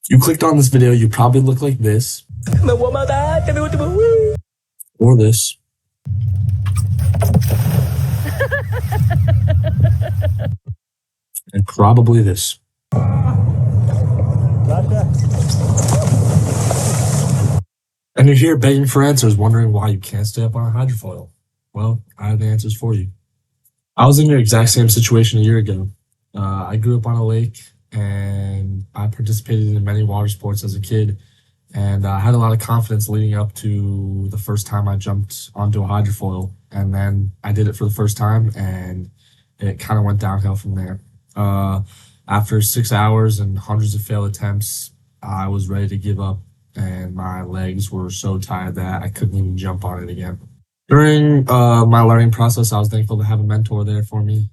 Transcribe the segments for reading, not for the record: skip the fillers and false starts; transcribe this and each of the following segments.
If you clicked on this video, you probably look like this, or this, and probably this. And you're here begging for answers, wondering why you can't stay up on a hydrofoil. Well, I have the answers for you. I was in your exact same situation a year ago. I grew up on a lake, and I participated in many water sports as a kid, and I had a lot of confidence leading up to the first time I jumped onto a hydrofoil, and then I did it for the first time, and it kind of went downhill from there. After 6 hours and hundreds of failed attempts, I was ready to give up, and my legs were so tired that I couldn't even jump on it again. During my learning process, I was thankful to have a mentor there for me.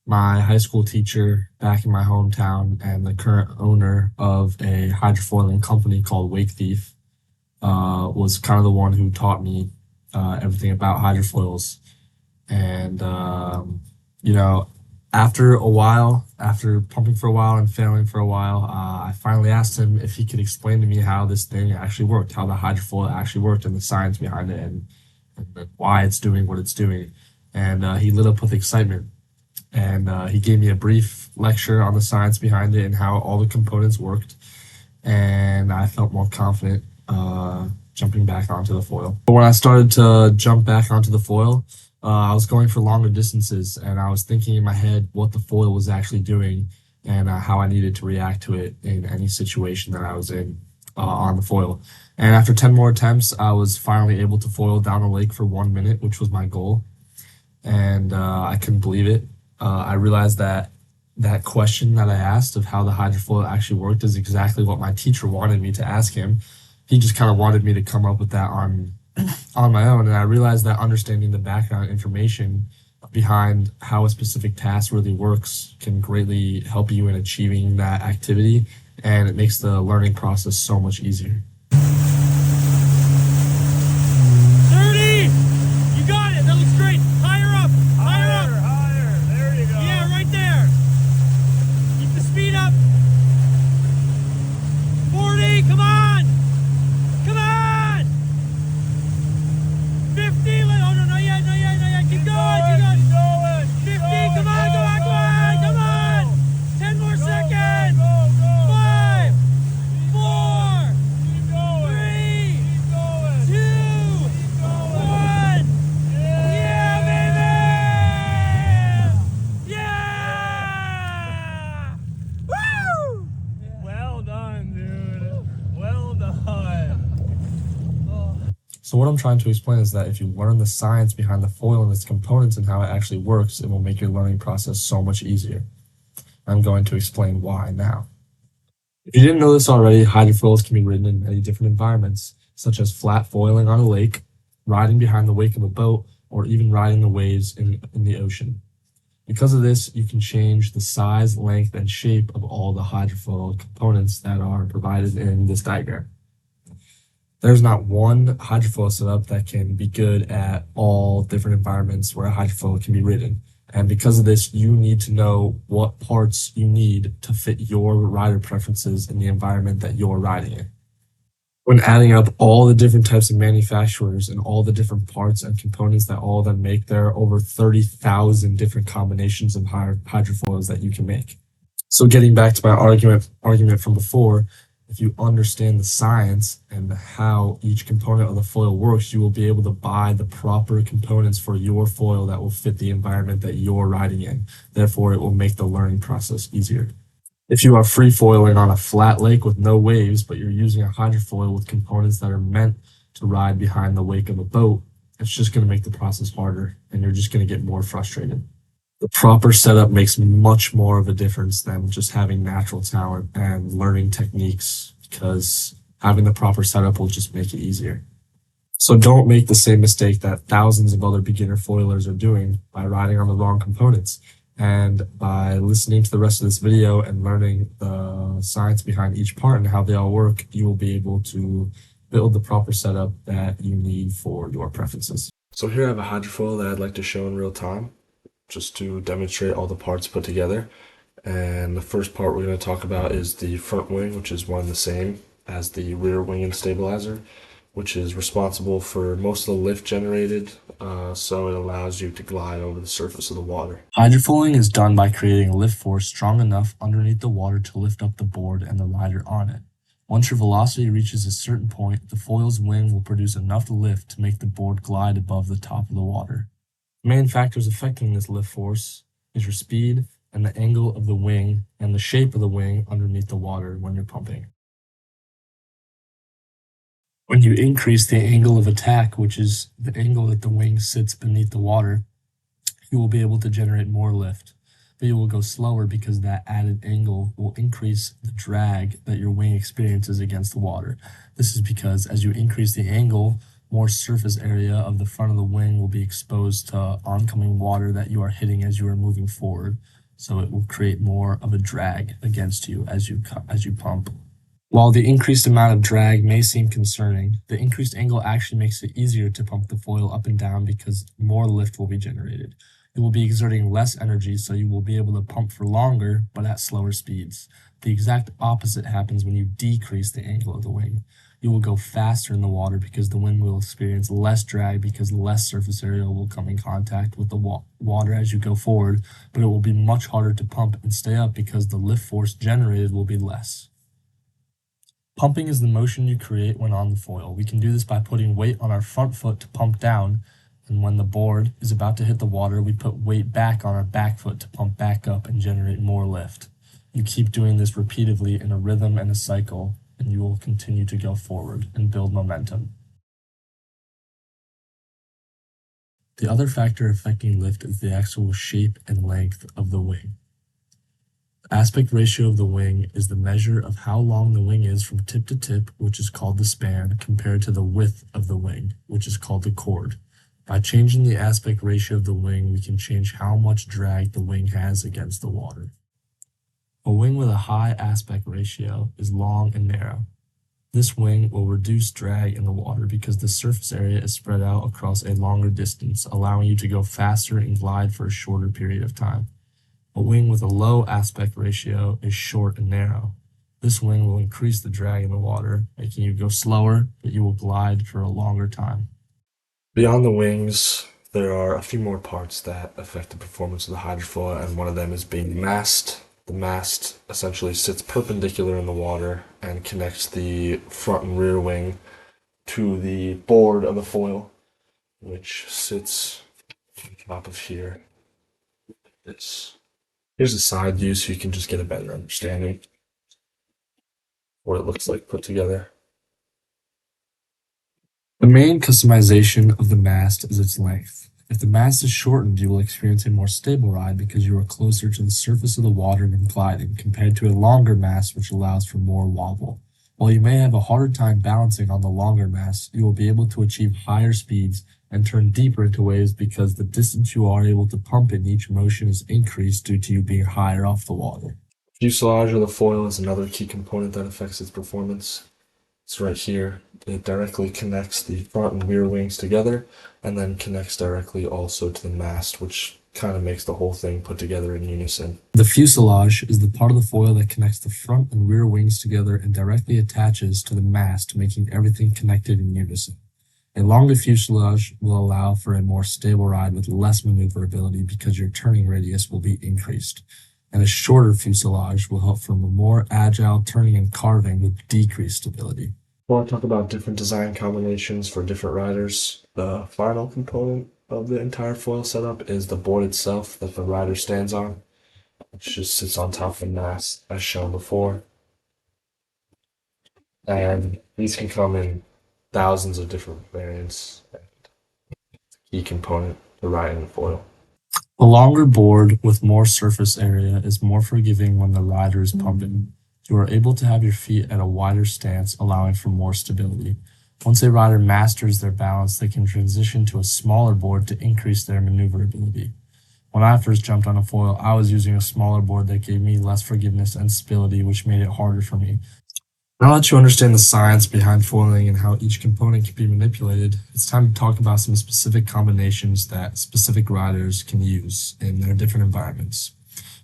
My high school teacher back in my hometown and the current owner of a hydrofoiling company called Wake Thief was kind of the one who taught me everything about hydrofoils. And, after a while, after pumping for a while and failing for a while, I finally asked him if he could explain to me how this thing actually worked, how the hydrofoil actually worked and the science behind it and why it's doing what it's doing. And he lit up with excitement. And he gave me a brief lecture on the science behind it and how all the components worked. And I felt more confident jumping back onto the foil. But when I started to jump back onto the foil, I was going for longer distances, and I was thinking in my head what the foil was actually doing and how I needed to react to it in any situation that I was in on the foil. And after 10 more attempts, I was finally able to foil down the lake for 1 minute, which was my goal. And I couldn't believe it. I realized that question that I asked of how the hydrofoil actually worked is exactly what my teacher wanted me to ask him. He just kind of wanted me to come up with that on my own, and I realized that understanding the background information behind how a specific task really works can greatly help you in achieving that activity, and it makes the learning process so much easier. 30! You got it! That looks great! Higher up! Higher up! Higher! There you go! Yeah, right there! Keep the speed up! 40! Come on! Come on! 50! Oh, no, not yet, not yet, not yet! Keep going! Keep going! 50! Come on, come on, come on! Come on! 10 more seconds! 5! 4! 3! 2! 1! Yeah, baby! Yeah! Woo! Well done, dude. Well done. So what I'm trying to explain is that if you learn the science behind the foil and its components and how it actually works, it will make your learning process so much easier. I'm going to explain why now. If you didn't know this already, hydrofoils can be ridden in many different environments, such as flat foiling on a lake, riding behind the wake of a boat, or even riding the waves in the ocean. Because of this, you can change the size, length, and shape of all the hydrofoil components that are provided in this diagram. There's not one hydrofoil setup that can be good at all different environments where a hydrofoil can be ridden. And because of this, you need to know what parts you need to fit your rider preferences in the environment that you're riding in. When adding up all the different types of manufacturers and all the different parts and components that all of them make, there are over 30,000 different combinations of hydrofoils that you can make. So getting back to my argument from before, if you understand the science and how each component of the foil works, you will be able to buy the proper components for your foil that will fit the environment that you're riding in. Therefore, it will make the learning process easier. If you are free foiling on a flat lake with no waves, but you're using a hydrofoil with components that are meant to ride behind the wake of a boat, it's just going to make the process harder, and you're just going to get more frustrated. The proper setup makes much more of a difference than just having natural talent and learning techniques, because having the proper setup will just make it easier. So don't make the same mistake that thousands of other beginner foilers are doing by riding on the wrong components. And by listening to the rest of this video and learning the science behind each part and how they all work, you will be able to build the proper setup that you need for your preferences. So here I have a hydrofoil that I'd like to show in real time, just to demonstrate all the parts put together. And the first part we're going to talk about is the front wing, which is one and the same as the rear wing and stabilizer, which is responsible for most of the lift generated, so it allows you to glide over the surface of the water. Hydrofoiling is done by creating a lift force strong enough underneath the water to lift up the board and the rider on it. Once your velocity reaches a certain point, the foil's wing will produce enough lift to make the board glide above the top of the water. The main factors affecting this lift force is your speed and the angle of the wing and the shape of the wing underneath the water when you're pumping. When you increase the angle of attack, which is the angle that the wing sits beneath the water, you will be able to generate more lift, but you will go slower because that added angle will increase the drag that your wing experiences against the water. This is because as you increase the angle, more surface area of the front of the wing will be exposed to oncoming water that you are hitting as you are moving forward, so it will create more of a drag against you as you pump. While the increased amount of drag may seem concerning, the increased angle actually makes it easier to pump the foil up and down because more lift will be generated. You will be exerting less energy, so you will be able to pump for longer, but at slower speeds. The exact opposite happens when you decrease the angle of the wing. You will go faster in the water because the wing will experience less drag because less surface area will come in contact with the water as you go forward, but it will be much harder to pump and stay up because the lift force generated will be less. Pumping is the motion you create when on the foil. We can do this by putting weight on our front foot to pump down, and when the board is about to hit the water, we put weight back on our back foot to pump back up and generate more lift. You keep doing this repeatedly in a rhythm and a cycle, and you will continue to go forward and build momentum. The other factor affecting lift is the actual shape and length of the wing. Aspect ratio of the wing is the measure of how long the wing is from tip to tip, which is called the span, compared to the width of the wing, which is called the chord. By changing the aspect ratio of the wing, we can change how much drag the wing has against the water. A wing with a high aspect ratio is long and narrow. This wing will reduce drag in the water because the surface area is spread out across a longer distance, allowing you to go faster and glide for a shorter period of time. A wing with a low aspect ratio is short and narrow. This wing will increase the drag in the water, making you go slower, but you will glide for a longer time. Beyond the wings, there are a few more parts that affect the performance of the hydrofoil, and one of them is being the mast. The mast essentially sits perpendicular in the water and connects the front and rear wing to the board of the foil, which sits on top of here. Here's a side view so you can just get a better understanding of what it looks like put together. The main customization of the mast is its length. If the mast is shortened, you will experience a more stable ride because you are closer to the surface of the water when gliding, compared to a longer mast which allows for more wobble. While you may have a harder time balancing on the longer mast, you will be able to achieve higher speeds and turn deeper into waves because the distance you are able to pump in each motion is increased due to you being higher off the water. Fuselage or the foil is another key component that affects its performance. It's right here. It directly connects the front and rear wings together and then connects directly also to the mast, which kind of makes the whole thing put together in unison. The fuselage is the part of the foil that connects the front and rear wings together and directly attaches to the mast, making everything connected in unison. A longer fuselage will allow for a more stable ride with less maneuverability because your turning radius will be increased, and a shorter fuselage will help for a more agile turning and carving with decreased stability. I want to talk about different design combinations for different riders. The final component of the entire foil setup is the board itself that the rider stands on, which just sits on top of the mast as shown before. And these can come in thousands of different variants. Key component to riding the foil. A longer board with more surface area is more forgiving when the rider is pumping. You are able to have your feet at a wider stance, allowing for more stability. Once a rider masters their balance, they can transition to a smaller board to increase their maneuverability. When I first jumped on a foil, I was using a smaller board that gave me less forgiveness and stability, which made it harder for me. Now that you understand the science behind foiling and how each component can be manipulated, it's time to talk about some specific combinations that specific riders can use in their different environments.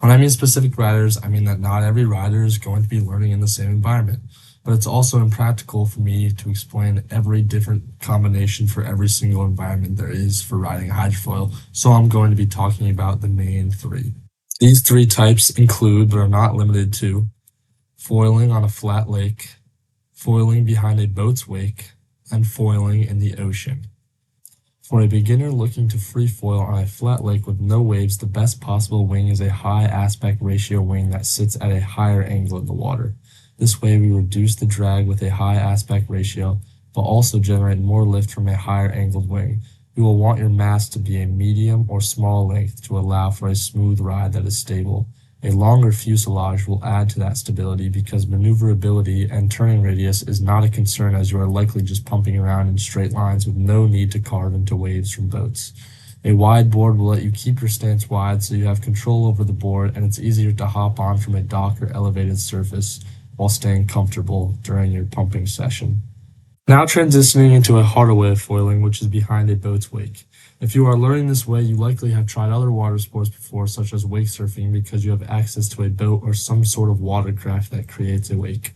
When I mean specific riders, I mean that not every rider is going to be learning in the same environment, but it's also impractical for me to explain every different combination for every single environment there is for riding a hydrofoil, so I'm going to be talking about the main three. These three types include, but are not limited to, foiling on a flat lake, foiling behind a boat's wake, and foiling in the ocean. For a beginner looking to free foil on a flat lake with no waves, the best possible wing is a high aspect ratio wing that sits at a higher angle in the water. This way we reduce the drag with a high aspect ratio, but also generate more lift from a higher angled wing. You will want your mast to be a medium or small length to allow for a smooth ride that is stable. A longer fuselage will add to that stability because maneuverability and turning radius is not a concern, as you are likely just pumping around in straight lines with no need to carve into waves from boats. A wide board will let you keep your stance wide so you have control over the board, and it's easier to hop on from a dock or elevated surface while staying comfortable during your pumping session. Now transitioning into a harder way of foiling, which is behind a boat's wake. If you are learning this way, you likely have tried other water sports before, such as wake surfing, because you have access to a boat or some sort of watercraft that creates a wake.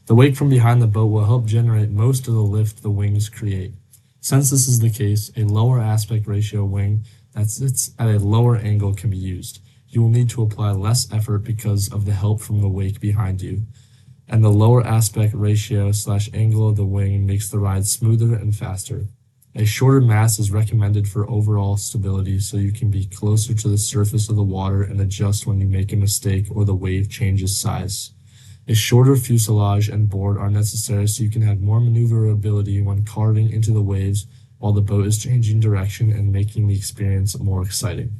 The wake from behind the boat will help generate most of the lift the wings create. Since this is the case, a lower aspect ratio wing that sits at a lower angle can be used. You will need to apply less effort because of the help from the wake behind you, and the lower aspect ratio / angle of the wing makes the ride smoother and faster. A shorter mast is recommended for overall stability so you can be closer to the surface of the water and adjust when you make a mistake or the wave changes size. A shorter fuselage and board are necessary so you can have more maneuverability when carving into the waves while the boat is changing direction and making the experience more exciting.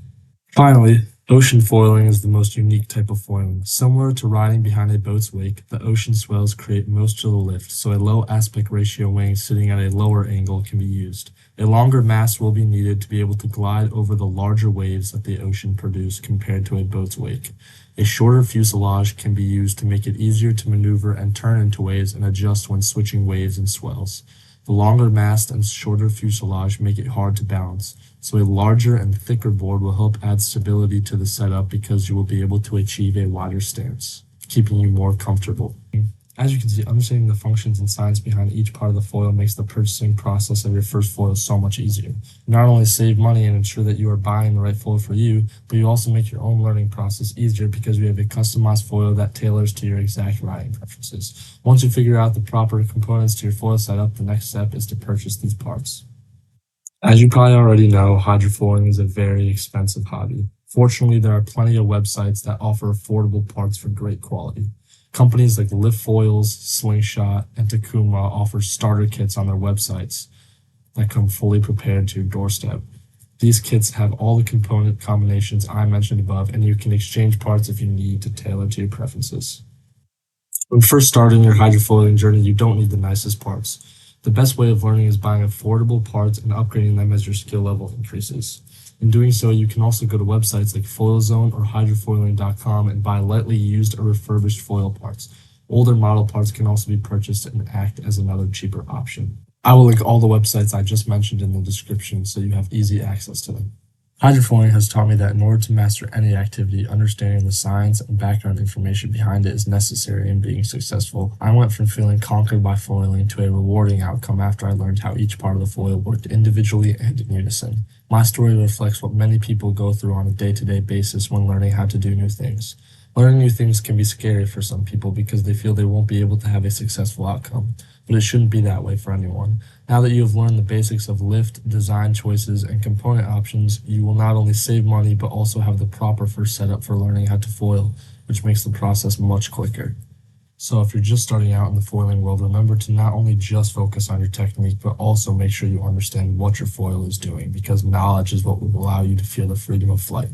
Finally, ocean foiling is the most unique type of foiling. Similar to riding behind a boat's wake, the ocean swells create most of the lift, so a low aspect ratio wing sitting at a lower angle can be used. A longer mast will be needed to be able to glide over the larger waves that the ocean produces compared to a boat's wake. A shorter fuselage can be used to make it easier to maneuver and turn into waves and adjust when switching waves and swells. The longer mast and shorter fuselage make it hard to balance, so a larger and thicker board will help add stability to the setup because you will be able to achieve a wider stance, keeping you more comfortable. As you can see, understanding the functions and science behind each part of the foil makes the purchasing process of your first foil so much easier. You not only save money and ensure that you are buying the right foil for you, but you also make your own learning process easier because you have a customized foil that tailors to your exact riding preferences. Once you figure out the proper components to your foil setup, the next step is to purchase these parts. As you probably already know, hydrofoiling is a very expensive hobby. Fortunately, there are plenty of websites that offer affordable parts for great quality. Companies like Lift Foils, Slingshot, and Takuma offer starter kits on their websites that come fully prepared to your doorstep. These kits have all the component combinations I mentioned above, and you can exchange parts if you need to tailor to your preferences. When first starting your hydrofoiling journey, you don't need the nicest parts. The best way of learning is buying affordable parts and upgrading them as your skill level increases. In doing so, you can also go to websites like FoilZone or hydrofoiling.com and buy lightly used or refurbished foil parts. Older model parts can also be purchased and act as another cheaper option. I will link all the websites I just mentioned in the description so you have easy access to them. Hydrofoiling has taught me that in order to master any activity, understanding the science and background information behind it is necessary in being successful. I went from feeling conquered by foiling to a rewarding outcome after I learned how each part of the foil worked individually and in unison. My story reflects what many people go through on a day-to-day basis when learning how to do new things. Learning new things can be scary for some people because they feel they won't be able to have a successful outcome, but it shouldn't be that way for anyone. Now that you have learned the basics of lift, design choices, and component options, you will not only save money but also have the proper first setup for learning how to foil, which makes the process much quicker. So if you're just starting out in the foiling world, remember to not only just focus on your technique, but also make sure you understand what your foil is doing, because knowledge is what will allow you to feel the freedom of flight.